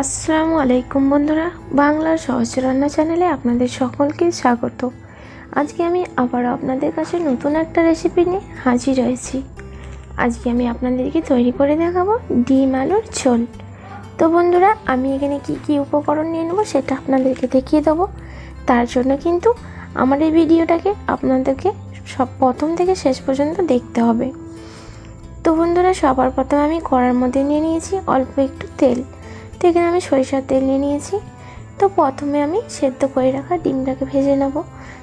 আসসালামু আলাইকুম বন্ধুরা, বাংলার সহজ রান্না চ্যানেলে আপনাদের সকলকে স্বাগত। আজকে আমি আবারও আপনাদের কাছে নতুন একটা রেসিপি নিয়ে হাজির হয়েছি। আজকে আমি আপনাদেরকে তৈরি করে দেখাবো ডিম আলুর ঝোল। তো বন্ধুরা, আমি এখানে কি উপকরণ নিয়ে নেবো সেটা আপনাদেরকে দেখিয়ে দেবো। তার জন্য কিন্তু আমার এই ভিডিওটাকে আপনাদেরকে সব প্রথম থেকে শেষ পর্যন্ত দেখতে হবে। তো বন্ধুরা, সবার প্রথমে আমি কড়ার মধ্যে নিয়ে নিয়েছি অল্প একটু তেল। তো এখানে আমি সরিষার তেল নিয়ে নিয়েছি। তো প্রথমে আমি সেদ্ধ করে রাখা ডিমটাকে ভেজে নেব।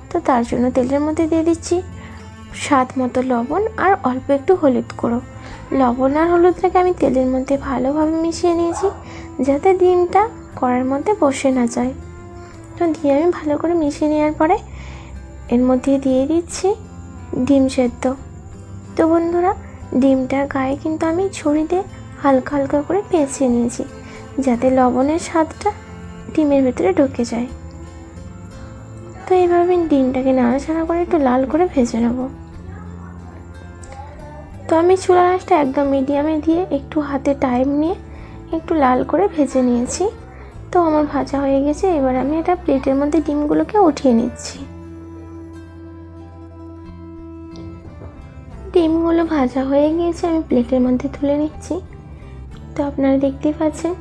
তো তার জন্য তেলের মধ্যে দিয়ে দিচ্ছি স্বাদ মতো লবণ আর অল্প একটু হলুদ গুঁড়ো। লবণ আর হলুদটাকে আমি তেলের মধ্যে ভালোভাবে মিশিয়ে নিয়েছি, যাতে ডিমটা কড়ার মধ্যে বসে না যায়। তো দিয়ে আমি ভালো করে মিশিয়ে নেওয়ার পরে এর মধ্যে দিয়ে দিচ্ছি ডিম সেদ্ধ। তো বন্ধুরা, ডিমটার গায়ে কিন্তু আমি ছুরি দিয়ে হালকা হালকা করে পেঁচিয়ে নিয়েছি, যাতে লবণের স্বাদটা ডিমের ভেতরে ঢুকে যায়। তো এইভাবে ডিমটাকে নাড়াচাড়া করে একটু লাল করে ভেজে নেব। তো আমি চুলার আঁচটা একদম মিডিয়ামে দিয়ে একটু হাতে টাইম নিয়ে একটু লাল করে ভেজে নিয়েছি। তো আমার ভাজা হয়ে গেছে। এবার আমি এটা প্লেটের মধ্যে ডিমগুলোকে উঠিয়ে নিচ্ছি। ডিমগুলো ভাজা হয়ে গিয়েছে, আমি প্লেটের মধ্যে তুলে নিচ্ছি। তো আপনারা দেখতেই পাচ্ছেন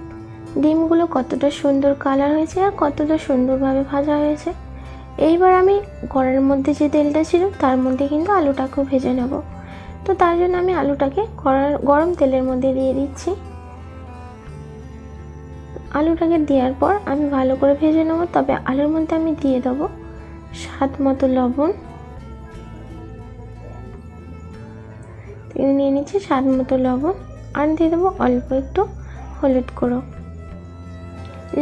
ডিমগুলো কতটা সুন্দর কালার হয়েছে আর কতটা সুন্দরভাবে ভাজা হয়েছে। এইবার আমি কড়ার মধ্যে যে তেলটা ছিল তার মধ্যে কিন্তু আলুটাকেও ভেজে নেব। তো তার জন্য আমি আলুটাকে গরম তেলের মধ্যে দিয়ে দিচ্ছি। আলুটাকে দেওয়ার পর আমি ভালো করে ভেজে নেব। তবে আলুর মধ্যে আমি দিয়ে দেবো স্বাদ মতো লবণ। নিয়ে নিচ্ছি স্বাদ মতো লবণ আর দিয়ে দেবো অল্প একটু হলুদ গুঁড়ো।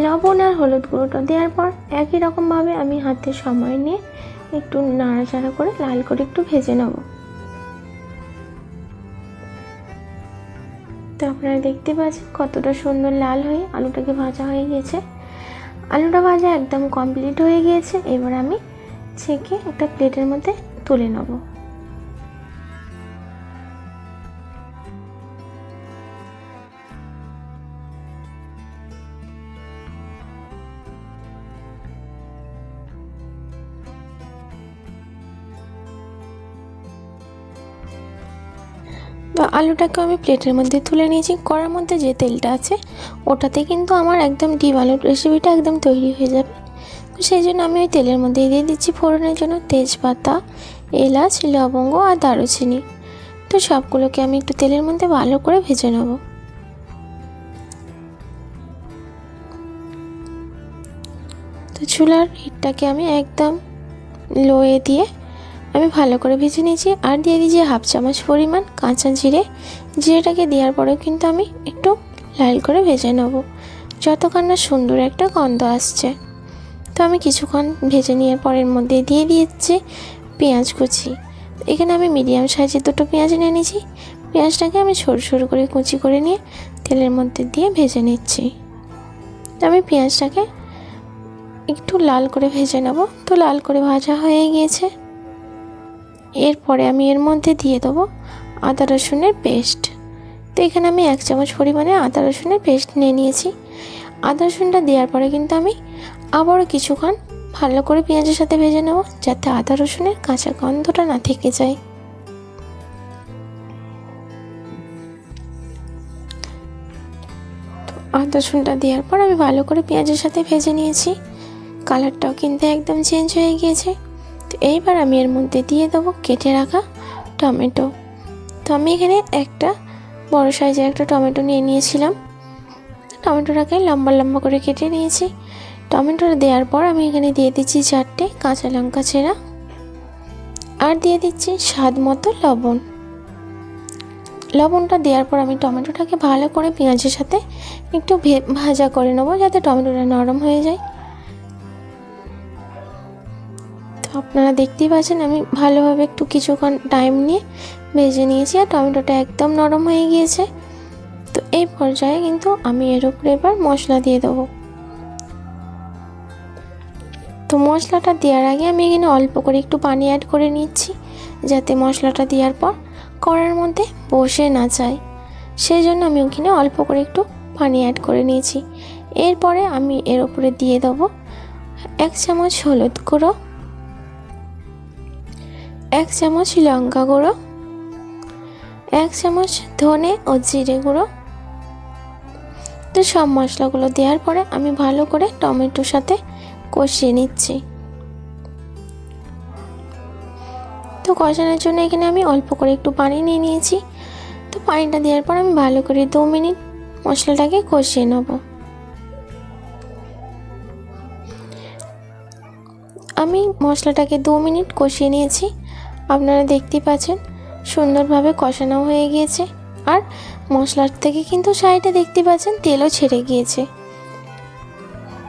লবণ আর হলুদ গুঁড়োটা দেওয়ার পর একই রকমভাবে আমি হাতে সময় নিয়ে একটু নাড়াচাড়া করে লাল করে একটু ভেজে নেব। তো আপনারা দেখতে পাচ্ছেন কতটা সুন্দর লাল হয়ে আলুটাকে ভাজা হয়ে গেছে। আলুটা ভাজা একদম কমপ্লিট হয়ে গিয়েছে। এবার আমি ছেঁকে একটা প্লেটের মধ্যে তুলে নেব। তো আলুটাকে আমি প্লেটের মধ্যে তুলে নিয়েছি। কড়ার মধ্যে যে তেলটা আছে ওটাতে কিন্তু আমার একদম ডিম আলুর রেসিপিটা একদম তৈরি হয়ে যাবে। তো সেই জন্য আমি ওই তেলের মধ্যে দিয়ে দিচ্ছি ফোড়নের জন্য তেজপাতা, এলাচ, লবঙ্গ আর দারুচিনি। তো সবগুলোকে আমি একটু তেলের মধ্যে ভালো করে ভেজে নেব। তো চুলার হিটটাকে আমি একদম লোয়ে দিয়ে আমি ভালো করে ভেজে নিয়েছি। আর দিয়ে দিয়েছি হাফ চামচ পরিমাণ কাঁচা জিরে। জিরেটাকে দেওয়ার পরেও কিন্তু আমি একটু লাল করে ভেজে নেব, যতক্ষণ না সুন্দর একটা গন্ধ আসছে। তো আমি কিছুক্ষণ ভেজে নেওয়ার পরের মধ্যে দিয়ে দিয়েছি পেঁয়াজ কুচি। এখানে আমি মিডিয়াম সাইজের দুটো পেঁয়াজ নিয়ে নিয়েছি। পেঁয়াজটাকে আমি সরু সরু করে কুচি করে নিয়ে তেলের মধ্যে দিয়ে ভেজে নিচ্ছি। তো আমি পেঁয়াজটাকে একটু লাল করে ভেজে নেব। তো লাল করে ভাজা হয়ে গিয়েছে। এরপরে আমি এর মধ্যে দিয়ে দেবো আদা রসুনের পেস্ট। তো এখানে আমি 1 চামচ পরিমাণে আদা রসুনের পেস্ট নিয়ে নিয়েছি। আদা রসুনটা দেওয়ার পরে কিন্তু আমি আবারও কিছুক্ষণ ভালো করে পেঁয়াজের সাথে ভেজে নেব, যাতে আদা রসুনের কাঁচা গন্ধটা না থেকে যায়। তো আদা রসুনটা দেওয়ার পর আমি ভালো করে পেঁয়াজের সাথে ভেজে নিয়েছি। কালারটাও কিন্তু একদম চেঞ্জ হয়ে গিয়েছে। তো এইবার আমি এর মধ্যে দিয়ে দেবো কেটে রাখা টমেটো। তো আমি এখানে একটা বড় সাইজের একটা টমেটো নিয়ে নিয়েছিলাম। টমেটোটাকে লম্বা লম্বা করে কেটে নিয়েছি। টমেটোটা দেওয়ার পর আমি এখানে দিয়ে দিচ্ছি 4টে কাঁচা লঙ্কা চেরা আর দিয়ে দিচ্ছি স্বাদ মতো লবণ। লবণটা দেওয়ার পর আমি টমেটোটাকে ভালো করে পেঁয়াজের সাথে একটু ভাজা করে নেবো, যাতে টমেটোটা নরম হয়ে যায়। আপনারা দেখতেই পাচ্ছেন আমি ভালোভাবে একটু কিছুক্ষণ টাইম নিয়ে ভেজে নিয়েছি আর টমেটোটা একদম নরম হয়ে গিয়েছে। তো এই পর্যায়ে কিন্তু আমি এর উপরে এবার মশলা দিয়ে দেবো। তো মশলাটা দেওয়ার আগে আমি এখানে অল্প করে একটু পানি অ্যাড করে নিচ্ছি, যাতে মশলাটা দেওয়ার পর কড়ার মধ্যে বসে না যায়। সেই জন্য আমি ওখানে অল্প করে একটু পানি অ্যাড করে নিয়েছি। এরপরে আমি এর উপরে দিয়ে দেবো 1 চামচ হলুদ গুঁড়ো, 1 চামচ লঙ্কা গুঁড়ো, 1 চামচ ধনে ও জিরে গুঁড়ো। তো সব মশলাগুলো দেওয়ার পরে আমি ভালো করে টমেটোর সাথে কষিয়ে নিচ্ছি। তো কষানোর জন্য এখানে আমি অল্প করে একটু পানি নিয়ে নিয়েছি। তো পানিটা দেওয়ার পর আমি ভালো করে 2 মিনিট মশলাটাকে কষিয়ে নেব। আমি মশলাটাকে 2 মিনিট কষিয়ে নিয়েছি। আপনারা দেখতেই পাচ্ছেন সুন্দরভাবে কষানো হয়ে গিয়েছে। আর মশলার থেকে কিন্তু সাইডে দেখতে পাচ্ছেন তেলও ছেড়ে গিয়েছে।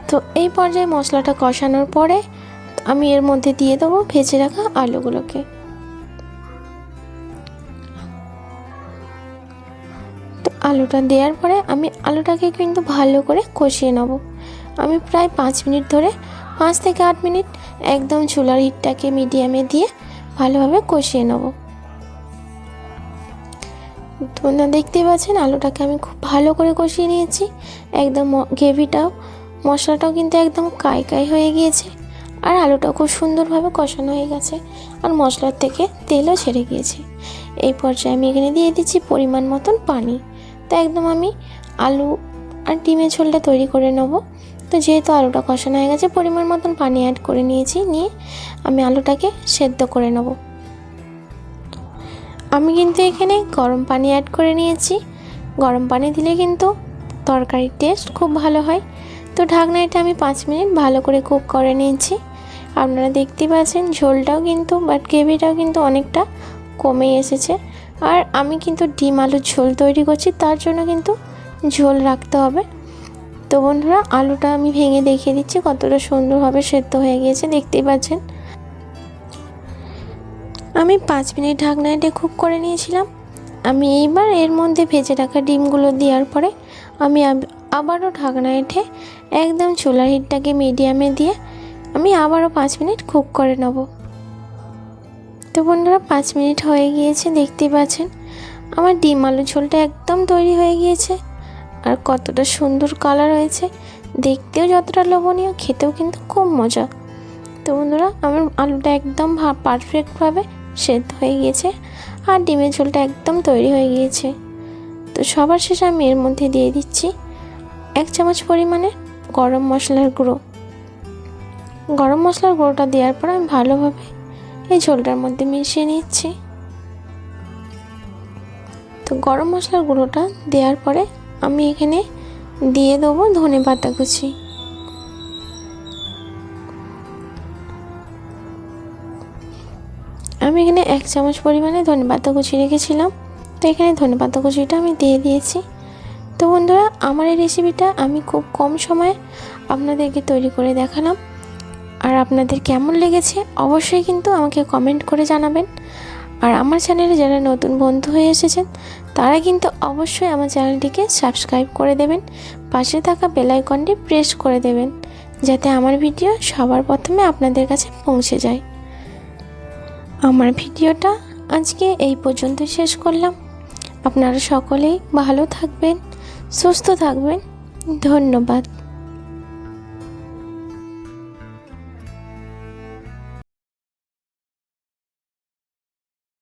তো এই পর্যায়ে মশলাটা কষানোর পরে আমি এর মধ্যে দিয়ে দেবো ভেজে রাখা আলুগুলোকে। তো আলুটা দেওয়ার পরে আমি আলুটাকে কিন্তু ভালো করে কষিয়ে নেব। আমি প্রায় 5 মিনিট ধরে 5 থেকে 8 মিনিট একদম চুলার হিটটাকে মিডিয়ামে দিয়ে ভালোভাবে কষিয়ে নেব। তোমরা দেখতেই পাচ্ছেন আলুটাকে আমি খুব ভালো করে কষিয়ে নিয়েছি। একদম গ্রেভিটাও মশলাটাও কিন্তু একদম কাই হয়ে গিয়েছে। আর আলুটাও খুব সুন্দরভাবে কষানো হয়ে গেছে। আর মশলার থেকে তেলও ছেড়ে গিয়েছে। এই পর্যায়ে আমি এখানে দিয়ে দিচ্ছি পরিমাণ মতন পানি। তো একদম আমি আলু আর ডিমের ঝোলটা তৈরি করে নেব। তো যেহেতু আলুটা কষানো হয়ে গেছে পরিমাণ মতন পানি অ্যাড করে নিয়েছি। নিয়ে আমি আলুটাকে সেদ্ধ করে নেব। আমি কিন্তু এখানে গরম পানি অ্যাড করে নিয়েছি। গরম পানি দিলে কিন্তু তরকারির টেস্ট খুব ভালো হয়। তো ঢাকনাটা আমি 5 মিনিট ভালো করে কুক করে নিয়েছি। আপনারা দেখতেই পাচ্ছেন ঝোলটাও কিন্তু গ্রেভিটাও কিন্তু অনেকটা কমে এসেছে। আর আমি কিন্তু ডিম আলুর ঝোল তৈরি করছি, তার জন্য কিন্তু ঝোল রাখতে হবে। তো বন্ধুরা আলুটা আমি ভেঙে দেখিয়ে দিচ্ছি কতটা সুন্দরভাবে সেদ্ধ হয়ে গিয়েছে, দেখতেই পাচ্ছেন। আমি 5 মিনিট ঢাকনাটা কুক করে নিয়েছিলাম। আমি এইবার এর মধ্যে ভেজে রাখা ডিমগুলো দেওয়ার পরে আমি আবারও ঢাকনা উঠে একদম চুলার হিটটাকে মিডিয়ামে দিয়ে আমি আবারও 5 মিনিট কুক করে নেব। তো বন্ধুরা 5 মিনিট হয়ে গিয়েছে, দেখতেই পাচ্ছেন আমার ডিম আলু ঝোলটা একদম তৈরি হয়ে গিয়েছে। আর কতটা সুন্দর কালার হয়েছে, দেখতেও যতটা লোভনীয়, খেতেও কিন্তু খুব মজা। তো বন্ধুরা আমার আলুটা একদম পারফেক্টভাবে সেদ্ধ হয়ে গিয়েছে আর ডিমের ঝোলটা একদম তৈরি হয়ে গিয়েছে। তো সবার শেষে আমি এর মধ্যে দিয়ে দিচ্ছি 1 চামচ পরিমাণে গরম মশলার গুঁড়ো। গরম মশলার গুঁড়োটা দেওয়ার পর আমি ভালোভাবে এই ঝোলটার মধ্যে মিশিয়ে নিচ্ছি। তো গরম মশলার গুঁড়োটা দেওয়ার পরে আমি এখানে দিয়ে দেবো ধনেপাতা কুচি। আমি এখানে 1 চামচ পরিমাণে ধনেপাতা কুচি রেখেছিলাম। তো এখানে ধনেপাতা কুচিটা আমি দিয়ে দিয়েছি। তো বন্ধুরা আমার এই রেসিপিটা আমি খুব কম সময়ে আপনাদেরকে তৈরি করে দেখালাম। আর আপনাদের কেমন লেগেছে অবশ্যই কিন্তু আমাকে কমেন্ট করে জানাবেন। আর আমার চ্যানেলে যারা নতুন বন্ধু হয়ে এসেছেন তারা কিন্তু অবশ্যই আমার চ্যানেলটিকে সাবস্ক্রাইব করে দেবেন, পাশে থাকা বেল আইকনটি প্রেস করে দেবেন, যাতে আমার ভিডিও সবার প্রথমে আপনাদের কাছে পৌঁছে যায়। আমার ভিডিওটা আজকে এই পর্যন্ত শেষ করলাম। আপনারা সকলেই ভালো থাকবেন, সুস্থ থাকবেন। ধন্যবাদ।